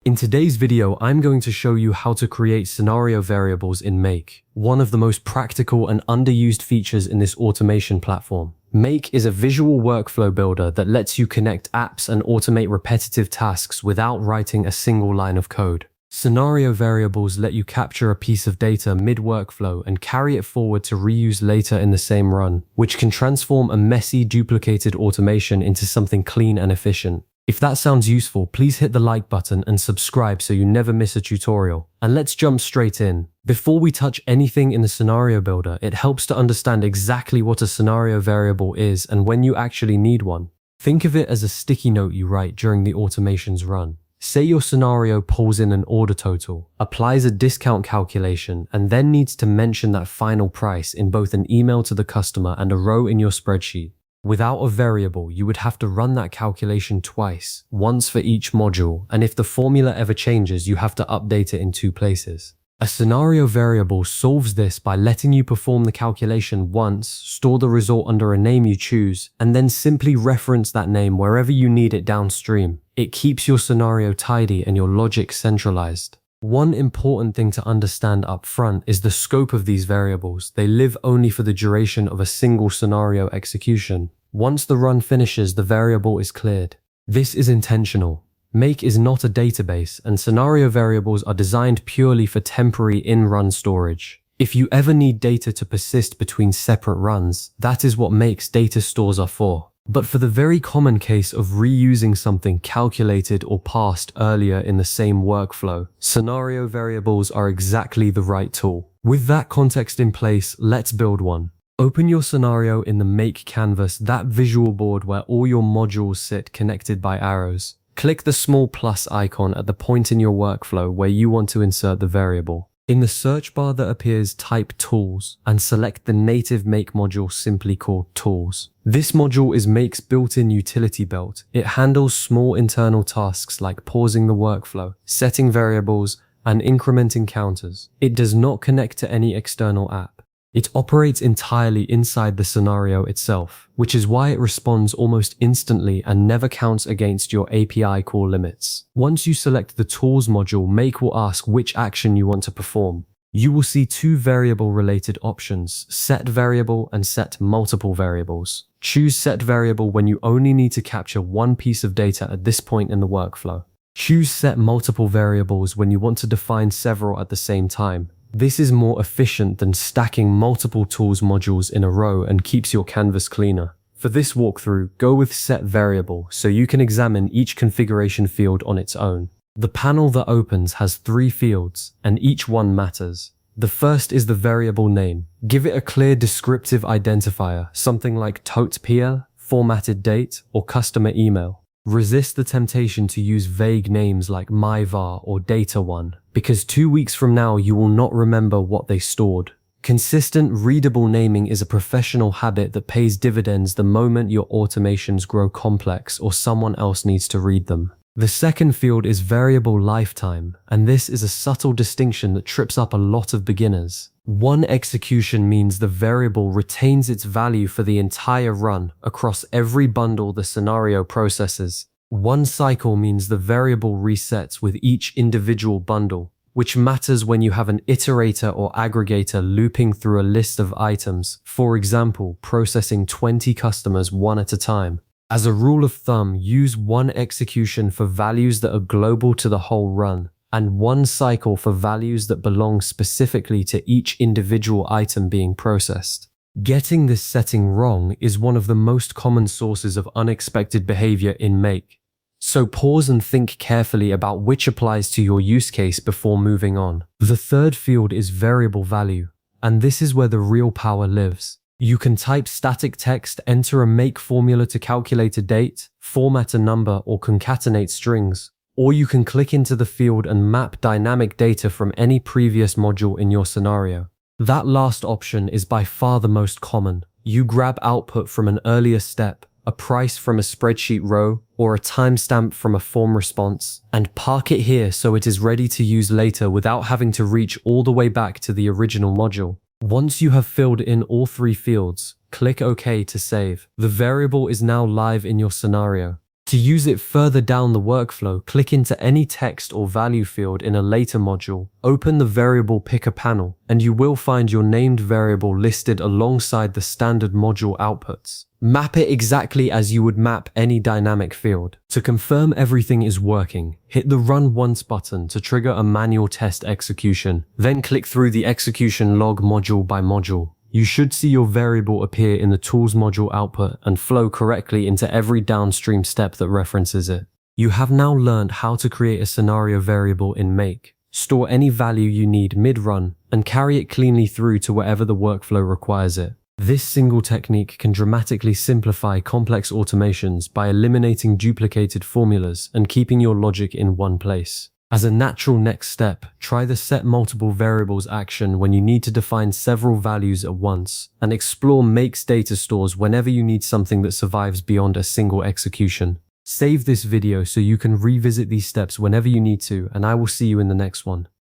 In today's video, I'm going to show you how to create scenario variables in Make, one of the most practical and underused features in this automation platform. Make is a visual workflow builder that lets you connect apps and automate repetitive tasks without writing a single line of code. Scenario variables let you capture a piece of data mid-workflow and carry it forward to reuse later in the same run, which can transform a messy, duplicated automation into something clean and efficient. If that sounds useful, please hit the like button and subscribe so you never miss a tutorial. And let's jump straight in. Before we touch anything in the scenario builder, it helps to understand exactly what a scenario variable is and when you actually need one. Think of it as a sticky note you write during the automation's run. Say your scenario pulls in an order total, applies a discount calculation, and then needs to mention that final price in both an email to the customer and a row in your spreadsheet. Without a variable, you would have to run that calculation twice, once for each module, and if the formula ever changes, you have to update it in two places. A scenario variable solves this by letting you perform the calculation once, store the result under a name you choose, and then simply reference that name wherever you need it downstream. It keeps your scenario tidy and your logic centralized. One important thing to understand up front is the scope of these variables. They live only for the duration of a single scenario execution. Once the run finishes, the variable is cleared. This is intentional. Make is not a database, and scenario variables are designed purely for temporary in-run storage. If you ever need data to persist between separate runs, that is what Make's data stores are for. But for the very common case of reusing something calculated or passed earlier in the same workflow, scenario variables are exactly the right tool. With that context in place, let's build one. Open your scenario in the Make canvas, that visual board where all your modules sit connected by arrows. Click the small plus icon at the point in your workflow where you want to insert the variable. In the search bar that appears, type Tools and select the native Make module simply called Tools. This module is Make's built-in utility belt. It handles small internal tasks like pausing the workflow, setting variables, and incrementing counters. It does not connect to any external app. It operates entirely inside the scenario itself, which is why it responds almost instantly and never counts against your API call limits. Once you select the Tools module, Make will ask which action you want to perform. You will see two variable-related options, Set Variable and Set Multiple Variables. Choose Set Variable when you only need to capture one piece of data at this point in the workflow. Choose Set Multiple Variables when you want to define several at the same time. This is more efficient than stacking multiple tools modules in a row and keeps your canvas cleaner. For this walkthrough, go with Set Variable so you can examine each configuration field on its own. The panel that opens has 3 fields, and each one matters. The first is the variable name. Give it a clear descriptive identifier, something like tote.pl, formatted date, or customer email. Resist the temptation to use vague names like myvar or data1, because 2 weeks from now you will not remember what they stored. Consistent, readable naming is a professional habit that pays dividends the moment your automations grow complex or someone else needs to read them. The second field is variable lifetime, and this is a subtle distinction that trips up a lot of beginners. One execution means the variable retains its value for the entire run across every bundle the scenario processes. One cycle means the variable resets with each individual bundle, which matters when you have an iterator or aggregator looping through a list of items, for example, processing 20 customers one at a time. As a rule of thumb, use one execution for values that are global to the whole run, and one cycle for values that belong specifically to each individual item being processed. Getting this setting wrong is one of the most common sources of unexpected behavior in Make. So pause and think carefully about which applies to your use case before moving on. The third field is variable value, and this is where the real power lives. You can type static text, enter a Make formula to calculate a date, format a number, or concatenate strings. Or you can click into the field and map dynamic data from any previous module in your scenario. That last option is by far the most common. You grab output from an earlier step, a price from a spreadsheet row, or a timestamp from a form response, and park it here so it is ready to use later without having to reach all the way back to the original module. Once you have filled in all 3 fields, click OK to save. The variable is now live in your scenario. To use it further down the workflow, click into any text or value field in a later module, open the variable picker panel, and you will find your named variable listed alongside the standard module outputs. Map it exactly as you would map any dynamic field. To confirm everything is working, hit the Run Once button to trigger a manual test execution, then click through the execution log module by module. You should see your variable appear in the Tools module output and flow correctly into every downstream step that references it. You have now learned how to create a scenario variable in Make, store any value you need mid-run, and carry it cleanly through to wherever the workflow requires it. This single technique can dramatically simplify complex automations by eliminating duplicated formulas and keeping your logic in one place. As a natural next step, try the Set Multiple Variables action when you need to define several values at once, and explore Make's data stores whenever you need something that survives beyond a single execution. Save this video so you can revisit these steps whenever you need to, and I will see you in the next one.